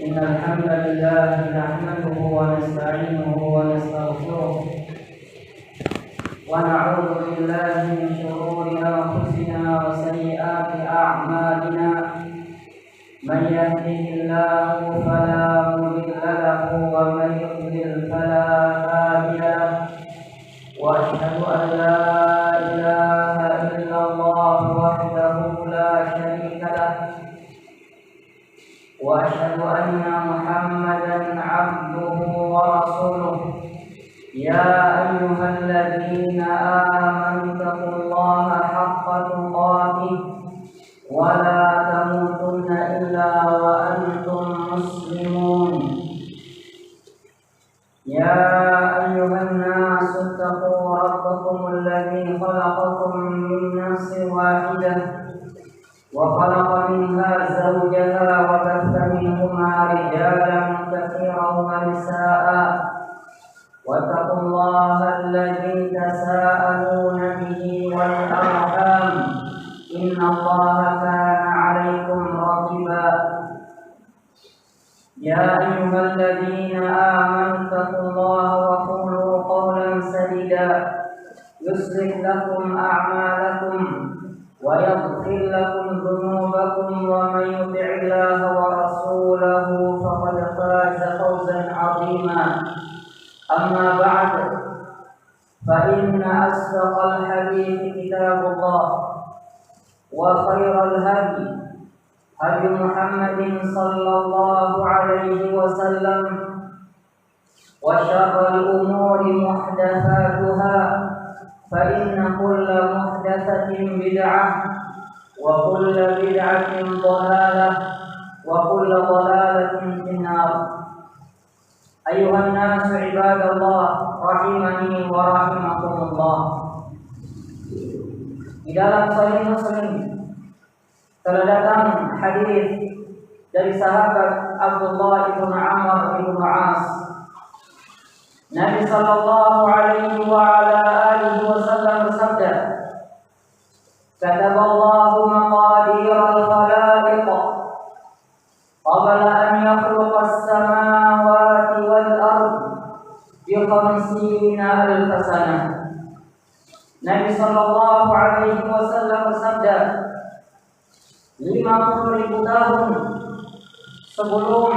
إن الحمد لله نحمده ونستعينه ونستغفره ونعوذ بالله من شرور أنفسنا وسيئات أعمالنا من يهده الله فلا مضل له ومن يضلل فلا هادي له وأشهد أن لا إله إلا الله وحده لا شريك له وأشهد أن محمدا عبده ورسوله يا أيها الذين آمنوا اتقوا الله حق تقاته ولا تموتن إلا وأنتم مسلمون يا أيها الناس اتقوا ربكم الذي خلقكم من نفس واحدة وخلق منها زوجها وبث منهما رجالا كثيرا ونساء واتقوا الله الذي تساءلون به والأرحام إن الله كان عليكم رقيبا يا أيها الذين آمنوا اتقوا الله وقولوا قولا سديدا يصلح لكم أعمالكم ويغفر لكم ذنوبكم ومن يطع الله ورسوله فقد فاز فوزا عظيما أما بعد فإن أصدق الحديث كتاب الله وخير الهدي هدي محمد صلى الله عليه وسلم وشر الأمور محدثاتها فإن كل محدثة بدعة وكل بدعة ضلالة وكل ضلالة في النار أيها الناس عباد الله رحمني ورحمكم الله. Di dalam Sahih Muslim telah datang hadis dari sahabat Abdullah bin Amr bin As. Nabi sallallahu alaihi wa ala alihi wasallam bersabda, "Kataballahu maqadir al-khalaiq qabla an yakhluqa as-samawati wal ard bi 50,000 sanah." Nabi sallallahu alaihi wasallam bersabda, 50,000 tahun sebelum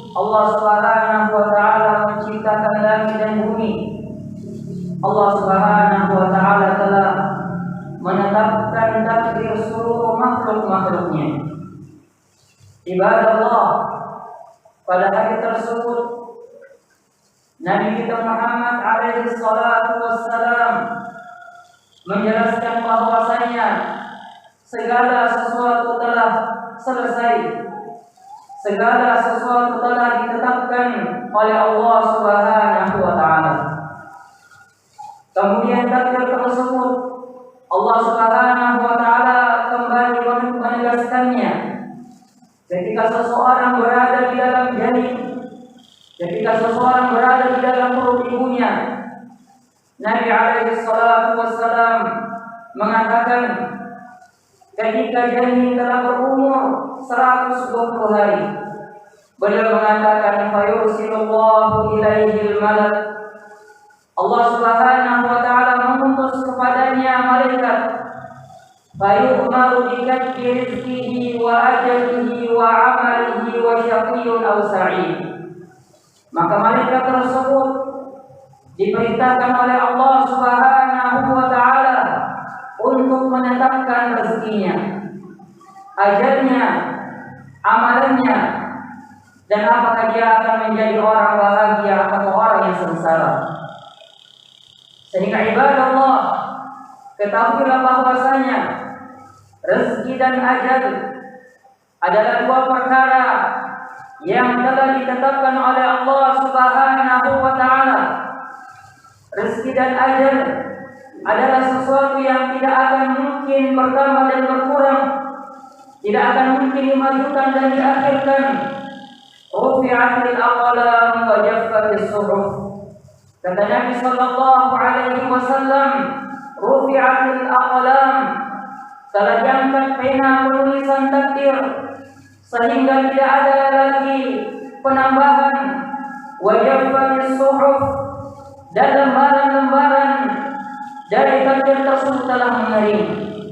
Allah Subhanahu wa taala menciptakan langit dan bumi, Allah Subhanahu wa taala telah menetapkan takdir seluruh makhluk-makhluknya. Ibadah Allah, pada hari tersebut Nabi kita Muhammad alaihi salatu wassalam menjelaskan bahwasanya segala sesuatu telah selesai, segala sesuatu telah ditetapkan oleh Allah Subhanahu wa taala. Kemudian takdir tersebut Allah Subhanahu wa taala kembali menegaskannya ketika seseorang berada di dalam janin, ketika seseorang berada di dalam perut ibunya. Nabi alaihi salatu wassalam mengatakan ketika janin telah berumur 120 hari, beliau mengatakan fayursilullahu ilaihil malak, Allah Subhanahu wa taala mengutus kepadanya malaikat, fayu'maru bikatbi rizqihi wa ajalihi wa amalihi wa syaqiyyun aw sa'id. Maka malaikat tersebut diperintahkan oleh Allah Subhanahu wa taala untuk menetapkan rezekinya, ajalnya, amalannya, dan apakah dia akan menjadi orang bahagia atau orang yang sengsara. Sehingga ibadah Allah, ketahuilah bahwasanya rezeki dan ajal adalah dua perkara yang telah ditetapkan oleh Allah Subhanahu wa taala. Rezeki dan ajal adalah sesuatu yang tidak akan mungkin bertambah dan berkurang, tidak akan mungkin dimajukan dan diakhirkan. Rufi'atil aqlam wa jaffatis suhuf. Kata Nabi sallallahu alaihi wasallam, rufi'atil aqlam, telah diangkat pena penulisan takdir sehingga tidak ada lagi penambahan, wa jaffati suhuf, dan lembaran-lembaran dari takdir tersebut telah mengering,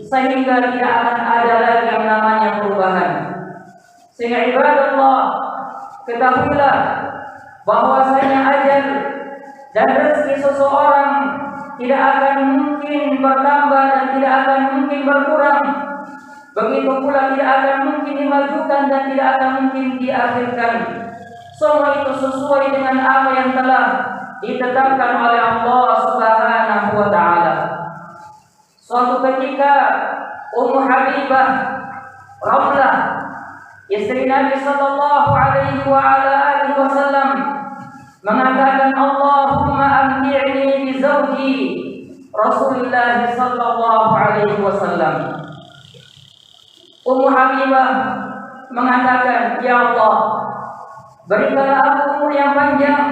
sehingga tidak akan ada lagi yang namanya perubahan. Sehingga ibadallah, ketahuilah bahwasanya ajal dan rezeki seseorang tidak akan mungkin bertambah dan tidak akan mungkin berkurang. Begitu pula tidak akan mungkin dimajukan dan tidak akan mungkin diakhirkan. Semua itu sesuai dengan apa yang telah ditetapkan oleh Allah Subhanahu wa taala. Suatu ketika Ummu Habibah Ramlah, istri Nabi sallallahu alaihi wasallam, mengatakan, Allahumma amti'ni bi zawji Rasulullah sallallahu alaihi wasallam. Ummu Habibah mengatakan, ya Allah, berikanlah aku umur yang panjang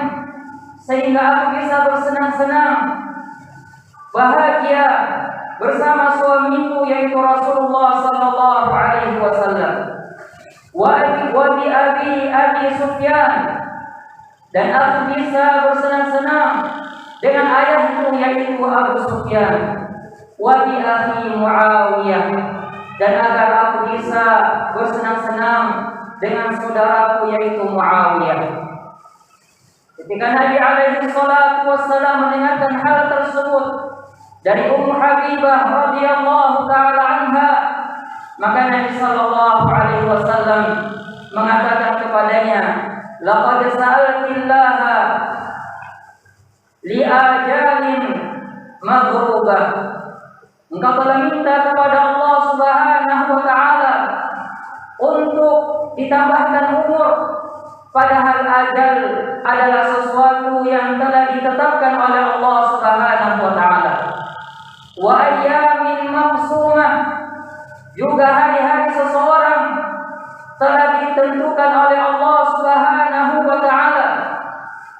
sehingga aku bisa bersenang-senang, bahagia bersama suamiku yaitu Rasulullah sallallahu alaihi wasallam. Wa bi Abi Sufyan, dan aku bisa bersenang-senang dengan ayahku yaitu Abu Sufyan. Wa bi akhi Muawiyah, dan agar aku bisa bersenang-senang dengan saudaraku yaitu Muawiyah. Ketika Nabi alaihi salatu wassalam mendengarkan hal tersebut dari Ummu Habibah radhiyallahu taala anha, maka Nabi sallallahu alaihi wasallam mengatakan kepadanya, laqad sa'altillaha li ajalin maghrubah. Engkau telah minta kepada Allah Subhanahu wa taala untuk ditambahkan umur, padahal ajal adalah sesuatu yang telah ditetapkan oleh Allah Subhanahu wa taala. Wa ayyamin maqsumah, juga hari-hari seseorang telah ditentukan oleh Allah Subhanahu wa taala.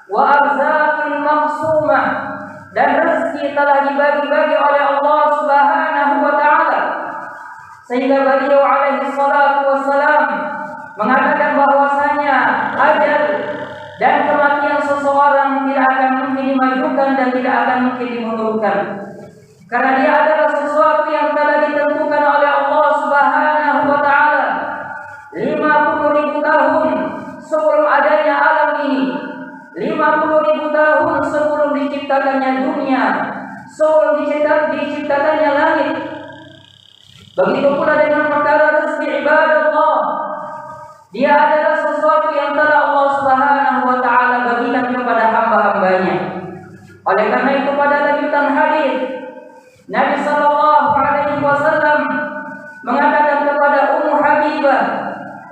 Wa arzaqin maqsumah, dan rezeki telah dibagi-bagi oleh Allah Subhanahu wa taala. Sehingga beliau alaihi salatu wassalam mengatakan bahwasanya ajal dan kematian seseorang tidak akan mungkin dimajukan dan tidak akan mungkin dimundurkan, karena dia adalah sesuatu yang telah ditentukan oleh Allah Subhanahu wa taala 50.000 tahun sebelum adanya alam ini, 50.000 tahun sebelum diciptakannya dunia, sebelum diciptakannya langit. Begitu pula dengan perkara rezeki ibadallah, dia adalah sesuatu yang telah Allah Subhanahu wa taala bagikan kepada hamba-hambanya. Oleh karena itu pada lanjutan hadis Nabi sallallahu alaihi wasallam mengatakan kepada Ummu Habibah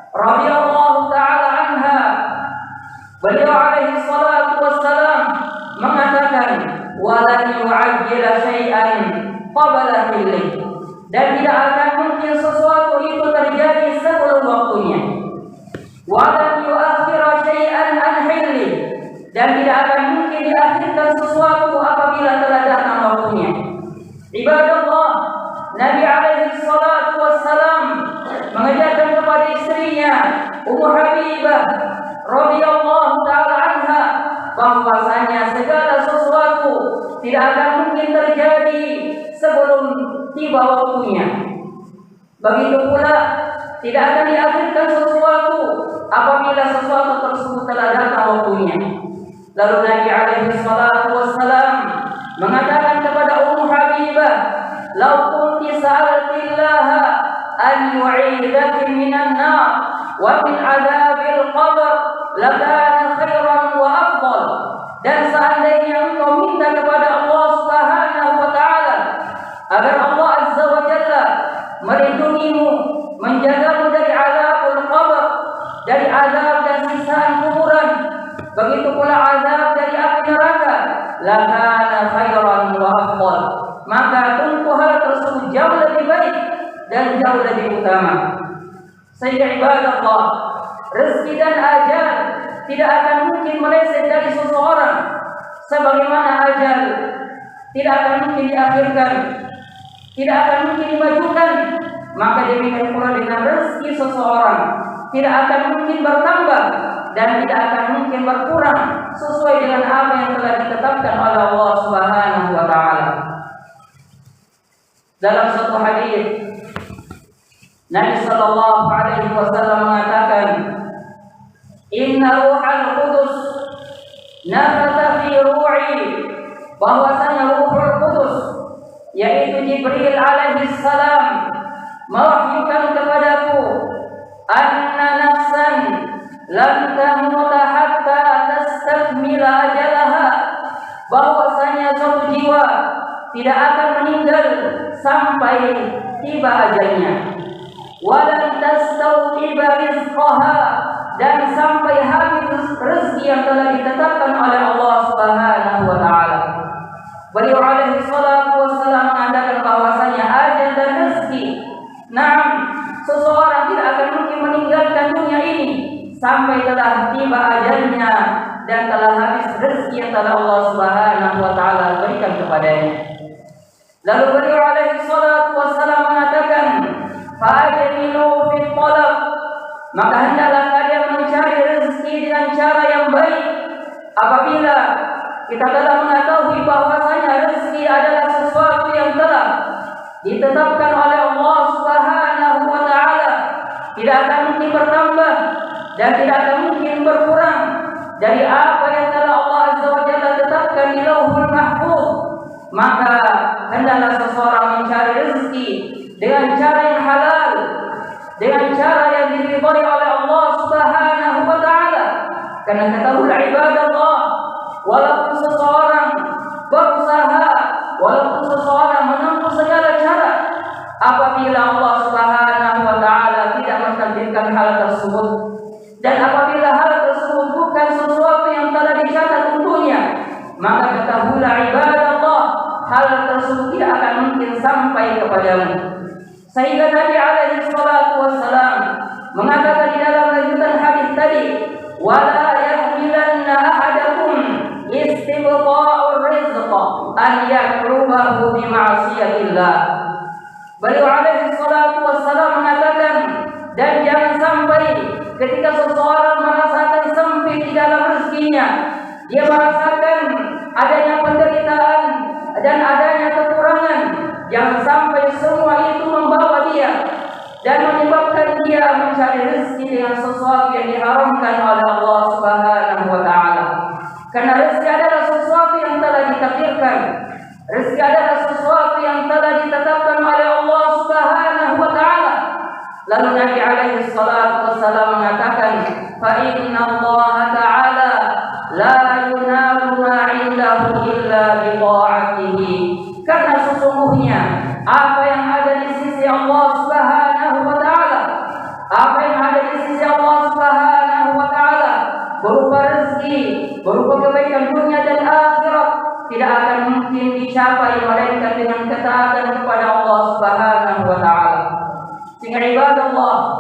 radhiyallahu taala anha, beliau alaihi salatu wassalam mengatakan, walan yu'ajjila syai'an qabla hilli, dan tidak akan mungkin sesuatu itu terjadi sebelum waktunya. Walan yu'akhkhira syai'an an hilli, dan tidak akan mungkin diakhirkan sesuatu apabila telah datang waktunya. Ibadallah, Nabi alaihi salatu wassalam mengajarkan kepada istrinya Ummu Habibah radhiyallahu taala anha bahwasanya segala sesuatu tidak akan mungkin terjadi sebelum tiba waktunya. Begitu pula tidak akan diakhirkan sesuatu apabila sesuatu tersebut telah datang waktunya. Lalu Nabi alaihi salatu wassalam mengatakan kepada Ummu Habibah, "Lau kunti sa'altillaha an yu'idaki minan nar wa min 'adzabil qabr lakana khairan wa afdal." Dan seandainya engkau minta kepada Allah Subhanahu wa taala agar Allah Azza wa Jalla melindungimu, menjagamu dari azabul qabr, dari azab dan siksaan kuburan, begitu pula azab dari api neraka, lakana khairan wa afdal, maka tentu hal tersebut jauh lebih baik dan jauh lebih utama. Sehingga ibadallah, rezeki dan ajal tidak akan mungkin meleset dari seseorang, sebagaimana ajal tidak akan mungkin diakhirkan, tidak akan mungkin dimajukan. Maka demikian pula dengan rezeki seseorang tidak akan mungkin bertambah dan tidak akan mungkin berkurang sesuai dengan apa yang telah ditetapkan oleh Allah Subhanahu wa taala. Dalam satu hadis Nabi sallallahu alaihi wasallam mengatakan, "Inna ruhal qudus nafatha fi ru'i," bahwasanya Ruhul Qudus yaitu Jibril alaihi salam mewahyukan kepadaku, anna nafsan lam tamuta hatta tastakmila ajalaha, bahwasanya suatu jiwa tidak akan meninggal sampai tiba ajalnya, walan tastawqiba rizqaha, dan sampai habis rezeki yang telah ditetapkan oleh Allah Subhanahu wa taala. Beliau alaihi salatu wassalam mengatakan bahwasanya ajal dan rezeki, seseorang tidak akan mungkin meninggalkan dunia ini sampai telah tiba ajalnya dan telah habis rezeki yang telah Allah Subhanahu wa taala berikan kepadanya. Lalu beliau alaihi salatu wassalam mengatakan, fa'ajmilu fit talab, maka hendaklah kalian mencari rezeki dengan cara yang baik. Apabila kita telah mengetahui bahwasanya rezeki adalah sesuatu yang telah ditetapkan oleh Allah Subhanahu wa taala, tidak akan mungkin bertambah dan tidak akan mungkin berkurang dari apa yang telah Allah Azza wa Jalla tetapkan di Lauhul Mahfuz, maka hendaklah seseorang mencari rezeki dengan cara yang halal, dengan cara yang diridhai oleh Allah Subhanahu wa taala. Karena ketahuilah ibadallah, walaupun seseorang berusaha, walaupun seseorang menempuh segala cara, apabila Allah Subhanahu wa taala tidak mentakdirkan hal tersebut, dan apabila hal tersebut bukan sesuatu yang telah dicatat untuknya, maka ketahuilah ibadallah, hal tersebut tidak akan mungkin sampai kepadamu. Sehingga Nabi alaihi salatu wassalam mengatakan di dalam lanjutan hadis tadi, wala yahmilanna ahadakum istibqa'ur rizqa an yakrubahu bi ma'siyatillah. Beliau alaihi salatu wassalam mengatakan, dan jangan sampai ketika seseorang merasakan sempit di dalam rezekinya, dia merasakan adanya penderitaan dan adanya kekurangan, jangan sampai semua itu membawa dia dan menyebabkan dia mencari rezeki dengan sesuatu yang diharamkan oleh Allah Subhanahu wa taala. Karena rezeki adalah sesuatu yang telah ditakdirkan. Rezeki adalah sesuatu yang telah ditetapkan oleh Allah Subhanahu wa taala. Lalu Nabi alaihi salatu wassalam mengatakan, fa inna Allah ta'ala la yunalu ma 'indahu illa bi ta'atihi. Karena sesungguhnya apa yang ada di sisi Allah Subhanahu wa taala, apa yang ada di sisi Allah Subhanahu wa taala berupa rezeki, berupa kebaikan dunia dan akhirat, tidak akan mungkin dicapai melainkan dengan ketaatan kepada Allah Subhanahu wa taala. Sehingga ibadallah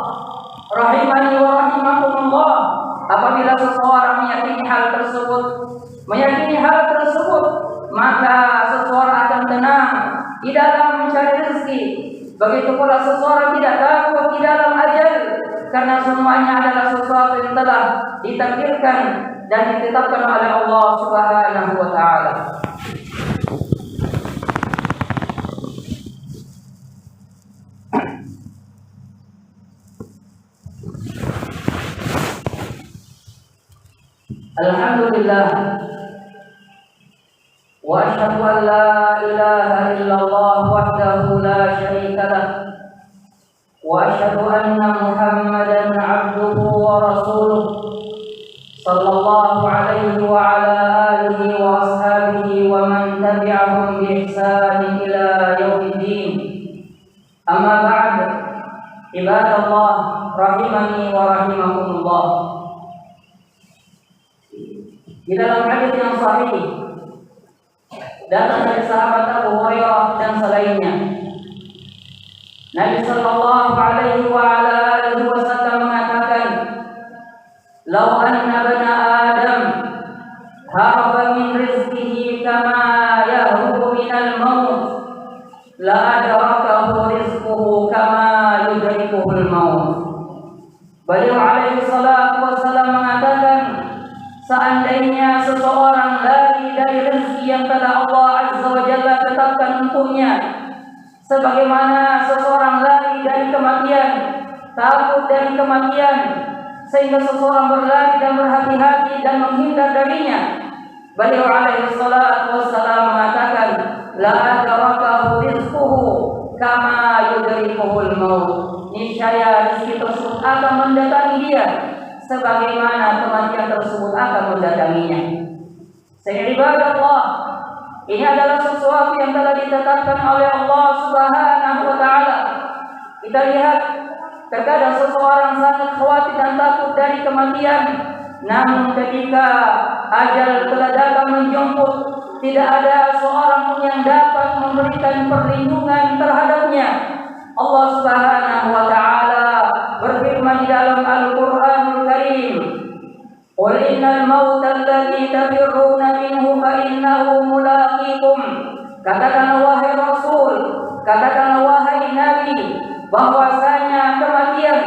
rahimani wa rahimakumullah, apabila seseorang meyakini hal tersebut, maka seseorang akan tenang di dalam mencari rezeki. Begitu pula seseorang tidak takut di dalam ajal, karena semuanya adalah sesuatu yang telah ditakdirkan dan ditetapkan oleh Allah Subhanahu wa taala. Alhamdulillah, wa asyhadu an la ilaha illallah wahdahu la syarika lah, wa asyhadu anna Muhammadan abduhu wa rasuluh sallallahu alaihi wa ala alihi wa ashabihi wa man tabi'ahum bi ihsan ila yaumiddin. Amma ba'd, ibadallah rahimani wa rahimakumullah. Di dalam hadis yang sahih datang dari sahabat Abu Hurairah dan selainnya, Nabi sallallahu alaihi wa ala alihi wasallam mengatakan, "Lau anna bani Adam haraba min rizqihi kama yahrubu minal maut, la adrakahu rizquhu kama yudrikuhul maut." Beliau alaihi salatu wasallam mengatakan, Seandainya seseorang lari dari rezeki yang telah Allah Azza wa Jalla tetapkan untuknya, sebagaimana seseorang lari dari kematian, takut dari kematian, sehingga seseorang berlari dan berhati-hati dan menghindar darinya. Beliau alaihi salatu wassalam mengatakan, la adrakahu rizquhu kama yudrikuhul maut. Niscaya rezeki tersebut akan mendatangi dia sebagaimana kematian tersebut akan mendatanginya. Ibadallah, ini adalah sesuatu yang telah ditetapkan oleh Allah Subhanahu wa taala. Kita lihat terkadang seseorang sangat khawatir dan takut dari kematian, namun ketika ajal telah datang menjemput, tidak ada seorang pun yang dapat memberikan perlindungan terhadapnya. Allah Subhanahu wa taala berfirman di dalam Al-Qur'anul Karim, "Qul innal mauta alladzi tafirruna minhu fa innahu mulaqikum." Katakanlah wahai Rasul, katakanlah wahai Nabi, bahwasanya kematian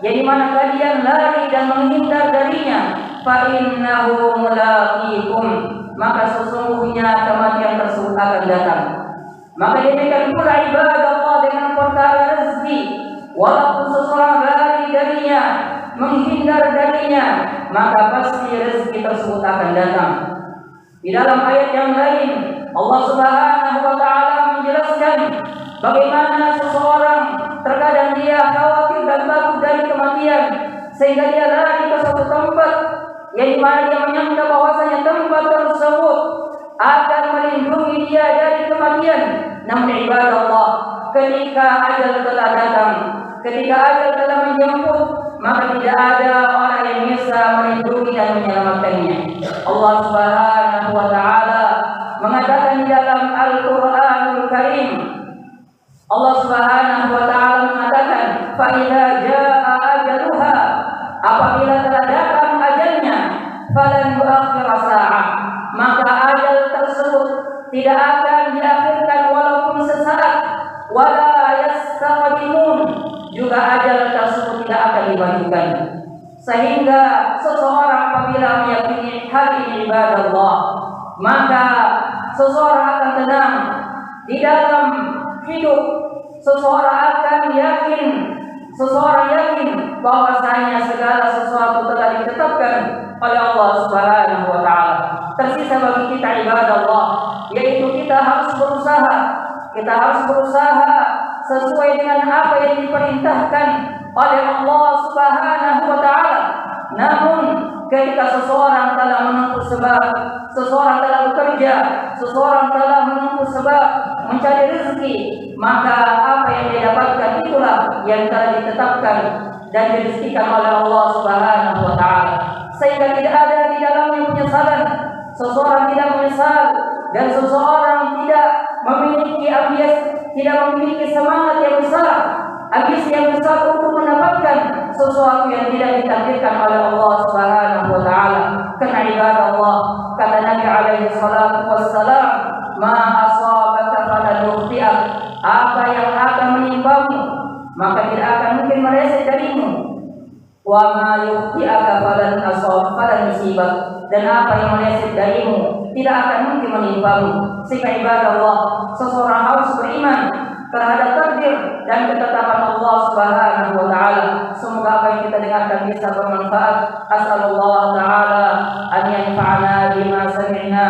yang dimana kalian lari dan menghindar darinya, fa innahu mulaqikum, maka sesungguhnya kematian tersebut akan datang. Maka demikian pula ibadah Allah dengan perkara rezeki, walaupun seseorang lari darinya, menghindar darinya, maka pasti rezeki tersebut akan datang. Di dalam ayat yang lain, Allah Subhanahu wa taala menjelaskan bagaimana seseorang terkadang dia khawatir dan takut dari kematian, sehingga dia lari ke suatu tempat yang dimana dia menyangka bahwasanya tempat tersebut akan melindungi dia dari kematian. Namun ibadah Allah, ketika ajal telah datang, ketika ajal telah menjemput, maka tidak ada orang yang bisa melindungi dan menyelamatkannya. Allah Subhanahu wa taala mengatakan di dalam Al-Qur'anul Karim, Allah Subhanahu wa taala mengatakan, "Fa idza jaa ajaluha," apabila telah datang ajalnya, falan yu'akhkhira sa'ah, maka ajal tersebut tidak akan diakhirkan walaupun sesaat, wala yastaqdimun, juga ajal tersebut tidak akan dimajukan. Sehingga seseorang apabila meyakini hal ini ibadah Allah, maka seseorang akan tenang di dalam hidup. Seseorang akan yakin, seseorang yakin bahwasanya segala sesuatu telah ditetapkan oleh Allah Subhanahu wa taala. Tersisa bagi kita ibadah Allah, yaitu kita harus berusaha. Kita harus berusaha sesuai dengan apa yang diperintahkan oleh Allah Subhanahu wa taala. Namun ketika seseorang telah menempuh sebab, seseorang telah bekerja, seseorang telah menempuh sebab mencari rezeki, maka apa yang dia dapatkan itulah yang telah ditetapkan dan direzekikan oleh Allah Subhanahu wa taala. Sehingga tidak ada di dalamnya penyesalan. Seseorang tidak menyesal dan seseorang tidak memiliki ambisi, tidak memiliki semangat yang besar, ambisi yang besar untuk mendapatkan sesuatu yang tidak ditakdirkan oleh Allah Subhanahu wa taala. Karena ibadah Allah, kata Nabi alaihi salatu wassalam, "Ma asabaka falan yukhti'ak," apa yang akan menimpamu maka tidak akan mungkin meleset darimu. Wa ma yukhti'aka falan yusibak, dan apa yang meleset darimu tidak akan mungkin menimpamu. Sehingga ibadah Allah, seseorang harus beriman terhadap takdir dan ketetapan Allah Subhanahu wa taala. Semoga apa yang kita dengarkan bisa bermanfaat. Asallallahu taala an yanfa'ana bima sami'na